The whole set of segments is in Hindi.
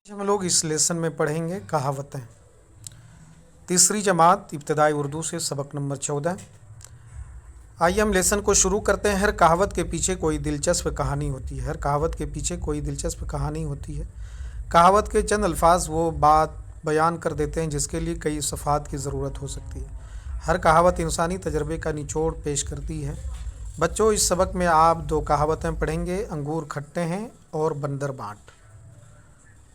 हम लोग इस लेसन में पढ़ेंगे कहावतें। तीसरी जमात इब्तदाई उर्दू से सबक नंबर 14। आइए हम लेसन को शुरू करते हैं। हर कहावत के पीछे कोई दिलचस्प कहानी होती है। हर कहावत के पीछे कोई दिलचस्प कहानी होती है। कहावत के चंद अल्फाज वो बात बयान कर देते हैं जिसके लिए कई सफ़ात की ज़रूरत हो सकती है। हर कहावत इंसानी तजर्बे का निचोड़ पेश करती है। बच्चों, इस सबक में आप दो कहावतें पढ़ेंगे, अंगूर खट्टे हैं और बंदर बाट।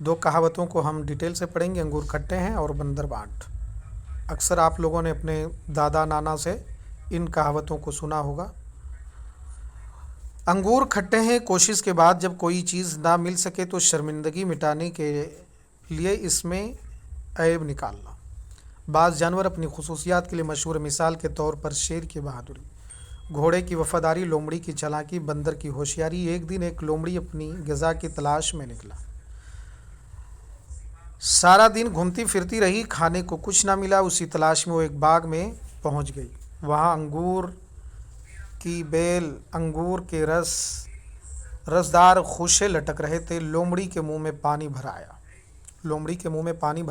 दो कहावतों को हम डिटेल से पढ़ेंगे, अंगूर खट्टे हैं और बंदर बाट। अक्सर आप लोगों ने अपने दादा नाना से इन कहावतों को सुना होगा। अंगूर खट्टे हैं, कोशिश के बाद जब कोई चीज़ ना मिल सके तो शर्मिंदगी मिटाने के लिए इसमें ऐब निकालना। बाज़ जानवर अपनी खुसूसियात के लिए मशहूर, मिसाल के तौर पर शेर की बहादुरी, घोड़े की वफादारी, लोमड़ी की चालाकी, बंदर की होशियारी। एक दिन एक लोमड़ी अपनी ग़िज़ा की तलाश में निकला। सारा दिन घूमती फिरती रही, खाने को कुछ ना मिला। उसी तलाश में वो एक बाग में पहुंच गई। वहाँ अंगूर की बेल, अंगूर के रसदार खूशे लटक रहे थे। लोमड़ी के मुंह में पानी भर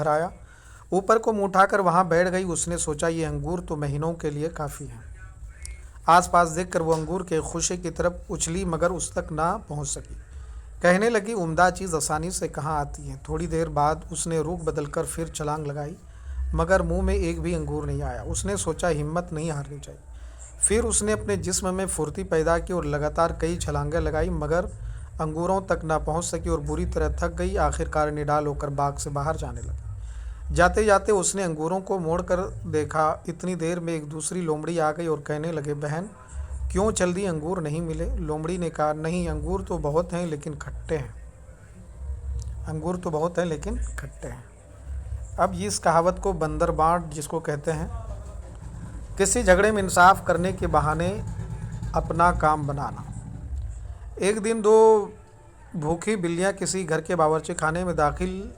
आया। ऊपर को मुँह उठाकर वहाँ बैठ गई। उसने सोचा, ये अंगूर तो महीनों के लिए काफ़ी हैं। आसपास देखकर वो अंगूर के खूशे की तरफ उछली मगर उस तक ना पहुँच सकी। कहने लगी, उम्दा चीज़ आसानी से कहाँ आती है। थोड़ी देर बाद उसने रुख बदलकर फिर छलांग लगाई मगर मुंह में एक भी अंगूर नहीं आया। उसने सोचा, हिम्मत नहीं हारनी चाहिए। फिर उसने अपने जिस्म में फुर्ती पैदा की और लगातार कई छलांगें लगाई मगर अंगूरों तक ना पहुंच सकी और बुरी तरह थक गई। आखिरकार निडाल होकर बाग से बाहर जाने लगी। जाते जाते उसने अंगूरों को मोड़ कर देखा। इतनी देर में एक दूसरी लोमड़ी आ गई और कहने लगे, बहन क्यों चल दी, अंगूर नहीं मिले? लोमड़ी ने कहा, नहीं, अंगूर तो बहुत हैं लेकिन खट्टे हैं। अब इस कहावत को बंदर बाँट जिसको कहते हैं, किसी झगड़े में इंसाफ करने के बहाने अपना काम बनाना। एक दिन दो भूखी बिल्लियाँ किसी घर के बावर्ची खाने में दाखिल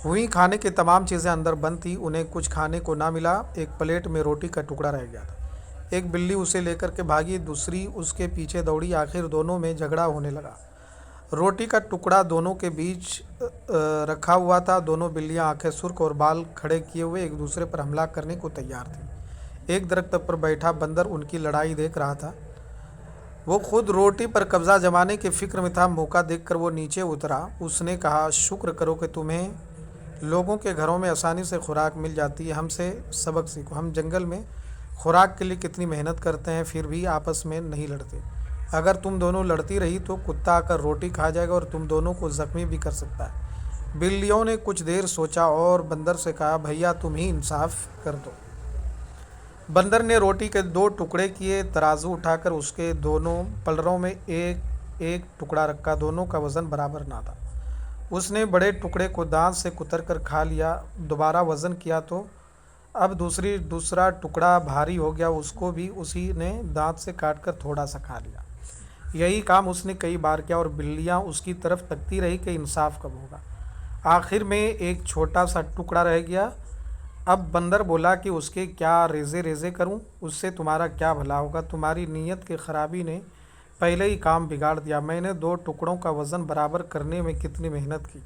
हुई। खाने की तमाम चीज़ें अंदर बंद थी। उन्हें कुछ खाने को ना मिला। एक प्लेट में रोटी का टुकड़ा रह गया था। एक बिल्ली उसे लेकर के भागी, दूसरी उसके पीछे दौड़ी। आखिर दोनों में झगड़ा होने लगा। रोटी का टुकड़ा दोनों के बीच रखा हुआ था। दोनों बिल्लियां आंखें सुर्ख और बाल खड़े किए हुए एक दूसरे पर हमला करने को तैयार थी। एक दरख्त पर बैठा बंदर उनकी लड़ाई देख रहा था। वो खुद रोटी पर कब्जा जमाने की फिक्र में था। मौका देखकर वो नीचे उतरा। उसने कहा, शुक्र करो कि तुम्हें लोगों के घरों में आसानी से खुराक मिल जाती है। हमसे सबक सीखो। हम जंगल में खुराक के लिए कितनी मेहनत करते हैं, फिर भी आपस में नहीं लड़ते। अगर तुम दोनों लड़ती रही तो कुत्ता आकर रोटी खा जाएगा और तुम दोनों को ज़ख्मी भी कर सकता है। बिल्लियों ने कुछ देर सोचा और बंदर से कहा, भैया तुम ही इंसाफ कर दो। बंदर ने रोटी के दो टुकड़े किए। तराजू उठाकर उसके दोनों पलड़ों में एक एक टुकड़ा रखा। दोनों का वज़न बराबर ना था। उसने बड़े टुकड़े को दांत से कुतर कर खा लिया। दोबारा वज़न किया तो अब दूसरा टुकड़ा भारी हो गया। उसको भी उसी ने दांत से काटकर थोड़ा सा खा लिया। यही काम उसने कई बार किया और बिल्लियां उसकी तरफ तकती रही कि इंसाफ कब होगा। आखिर में एक छोटा सा टुकड़ा रह गया। अब बंदर बोला कि उसके क्या रेज़े रेज़े करूं, उससे तुम्हारा क्या भला होगा। तुम्हारी नीयत की खराबी ने पहले ही काम बिगाड़ दिया। मैंने दो टुकड़ों का वज़न बराबर करने में कितनी मेहनत की।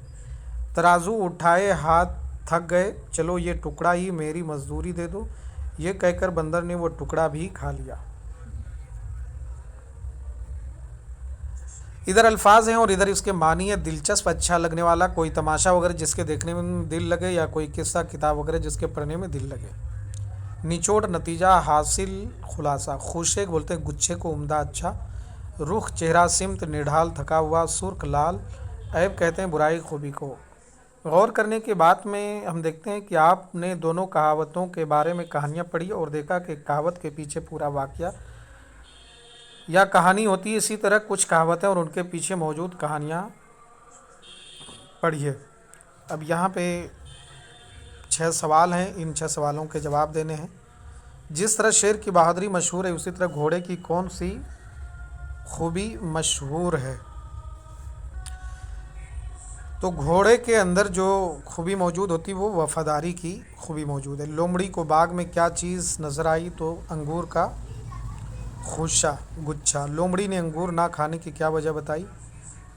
तराजू उठाए हाथ थक गए। चलो ये टुकड़ा ही मेरी मजदूरी दे दो। ये कहकर बंदर ने वो टुकड़ा भी खा लिया। इधर अल्फाज हैं और इधर इसके मानी है। दिलचस्प, अच्छा लगने वाला, कोई तमाशा वगैरह जिसके देखने में दिल लगे या कोई किस्सा किताब वगैरह जिसके पढ़ने में दिल लगे। निचोड़, नतीजा, हासिल, खुलासा। खुशे बोलते हैं गुच्छे को, उम्दा, अच्छा। रुख, चेहरा, सिमत, निढाल, थका हुआ, सुर्ख, लाल। ऐब कहते हैं बुराई, खूबी को। गौर करने के बाद में हम देखते हैं कि आपने दोनों कहावतों के बारे में कहानियाँ पढ़ी और देखा कि कहावत के पीछे पूरा वाक़या या कहानी होती है। इसी तरह कुछ कहावतें और उनके पीछे मौजूद कहानियाँ पढ़िए। अब यहाँ पे 6 सवाल हैं। इन 6 सवालों के जवाब देने हैं। जिस तरह शेर की बहादुरी मशहूर है उसी तरह घोड़े की कौन सी खूबी मशहूर है? तो घोड़े के अंदर जो खूबी मौजूद होती है वो वफादारी की खूबी मौजूद है। लोमड़ी को बाग में क्या चीज़ नज़र आई? तो अंगूर का खुशा, गुच्छा। लोमड़ी ने अंगूर ना खाने की क्या वजह बताई?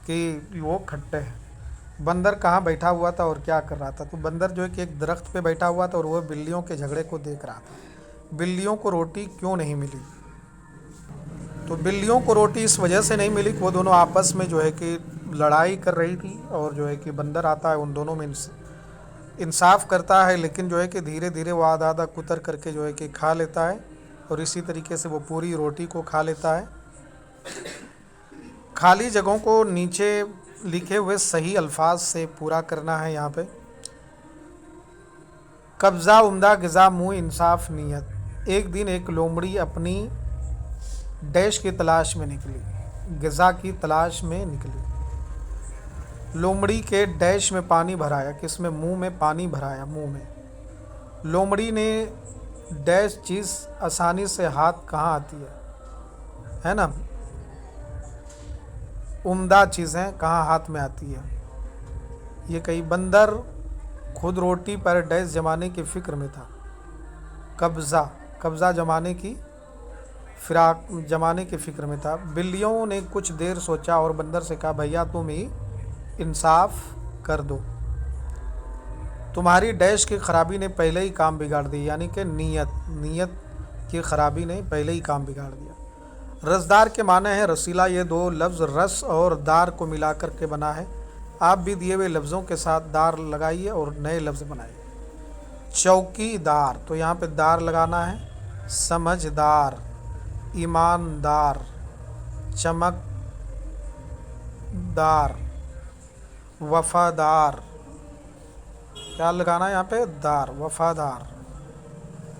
कि वो खट्टे हैं। बंदर कहाँ बैठा हुआ था और क्या कर रहा था? तो बंदर जो है कि एक दरख्त पे बैठा हुआ था और वह बिल्लियों के झगड़े को देख रहा था। बिल्लियों को रोटी क्यों नहीं मिली? तो बिल्लियों को रोटी इस वजह से नहीं मिली कि वो दोनों आपस में जो है कि लड़ाई कर रही थी, और जो है कि बंदर आता है उन दोनों में इंसाफ करता है, लेकिन जो है कि धीरे धीरे वो आधा आधा कुतर करके जो है कि खा लेता है, और इसी तरीके से वो पूरी रोटी को खा लेता है। खाली जगहों को नीचे लिखे हुए सही अल्फाज से पूरा करना है। यहाँ पे कब्ज़ा उम्दा ग़िज़ा मुँह इंसाफ नीयत। एक दिन एक लोमड़ी अपनी डैश की तलाश में निकली, ग़िज़ा की तलाश में निकली। लोमड़ी के डैश में पानी भराया, किस में? मुंह में पानी भराया, मुंह में। लोमड़ी ने डैश चीज़ आसानी से हाथ कहाँ आती है ना? उम्दा चीज़ें कहाँ हाथ में आती है? ये कई बंदर खुद रोटी पर डैश जमाने की फ़िक्र में था। कब्ज़ा जमाने की फिराक जमाने की फ़िक्र में था। बिल्लियों ने कुछ देर सोचा और बंदर से कहा, भैया तुम ही इंसाफ कर दो, तुम्हारी डैश की ख़राबी ने पहले ही काम बिगाड़ दी। यानी कि नीयत की ख़राबी ने पहले ही काम बिगाड़ दिया। रसदार के माने हैं रसीला। ये दो लफ्ज़ रस और दार को मिलाकर के बना है। आप भी दिए हुए लफ्ज़ों के साथ दार लगाइए और नए लफ्ज़ बनाइए। चौकीदार, तो यहाँ पे दार लगाना है। समझदार, ईमानदार, चमकदार, वफ़ादार, क्या लगाना है यहाँ पे? दार।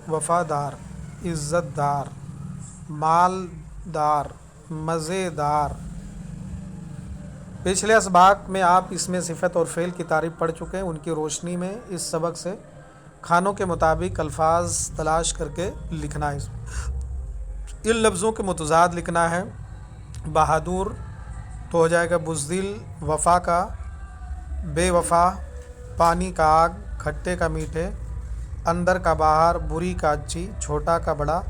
वफ़ादार, इज़्ज़तदार, मालदार, मज़ेदार। पिछले असबाक में आप इसमें सिफ़त और फ़ेल की तारीफ़ पढ़ चुके हैं। उनकी रोशनी में इस सबक से खानों के मुताबिक अल्फाज तलाश करके लिखना है। इन लफ्ज़ों के मुतज़ाद लिखना है। बहादुर तो हो जाएगा बुज़दिल, वफ़ा का बेवफ़ा, पानी का आग, खट्टे का मीठे, अंदर का बाहर, बुरी का अच्छी, छोटा का बड़ा,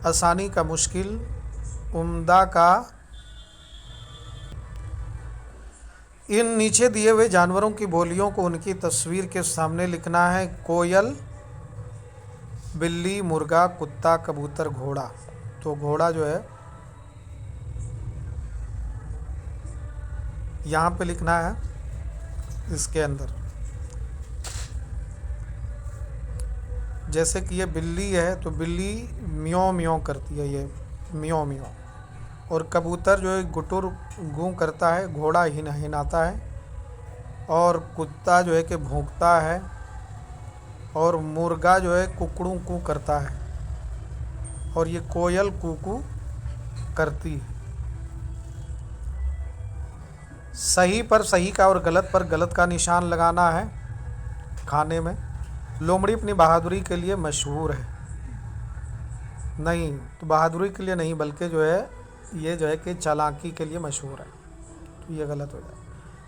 आसानी का मुश्किल, उम्दा का। इन नीचे दिए हुए जानवरों की बोलियों को उनकी तस्वीर के सामने लिखना है। कोयल, बिल्ली, मुर्गा, कुत्ता, कबूतर, घोड़ा। तो घोड़ा जो है यहाँ पे लिखना है इसके अंदर। जैसे कि ये बिल्ली है तो बिल्ली म्यों म्यों करती है, ये म्यों म्यों। और कबूतर जो है गुटुर गूं करता है, घोड़ा हिनाता है, और कुत्ता जो है कि भौंकता है, और मुर्गा जो है कुकड़ू कू करता है, और ये कोयल कूकू करती है। सही पर सही का और गलत पर गलत का निशान लगाना है खाने में। लोमड़ी अपनी बहादुरी के लिए मशहूर है। नहीं, तो बहादुरी के लिए नहीं बल्कि जो है ये जो है कि चालाकी के लिए मशहूर है। तो ये गलत हो जाए।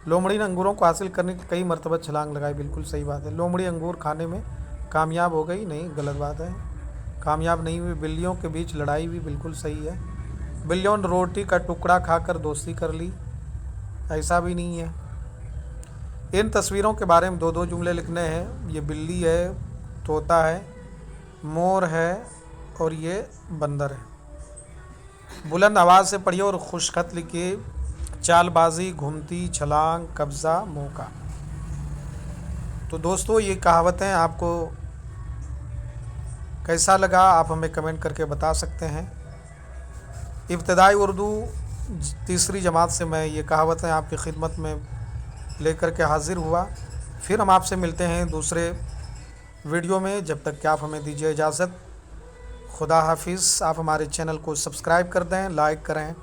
लोमड़ी ने अंगूरों को हासिल करने की कई मरतबा छलांग लगाई। बिल्कुल सही बात है। लोमड़ी अंगूर खाने में कामयाब हो गई, नहीं, गलत बात है। कामयाब नहीं हुई। बिल्लियों के बीच लड़ाई हुई, बिल्कुल सही है। बिल्लियों ने रोटी का टुकड़ा खाकर दोस्ती कर ली, ऐसा भी नहीं है। इन तस्वीरों के बारे में दो दो जुमले लिखने हैं। ये बिल्ली है, तोता है, मोर है, और ये बंदर है। बुलंद आवाज़ से पढ़िए और खुशखत लिखिए। चालबाजी, घूमती, छलांग, कब्ज़ा, मौका। तो दोस्तों ये कहावतें आपको कैसा लगा आप हमें कमेंट करके बता सकते हैं। इब्तदाई उर्दू तीसरी जमात से मैं ये कहावतें आपकी खिदमत में लेकर के हाज़िर हुआ। फिर हम आपसे मिलते हैं दूसरे वीडियो में। जब तक कि आप हमें दीजिए इजाज़त। खुदा हाफिज़। आप हमारे चैनल को सब्सक्राइब कर दें, लाइक करें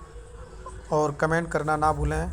और कमेंट करना ना भूलें।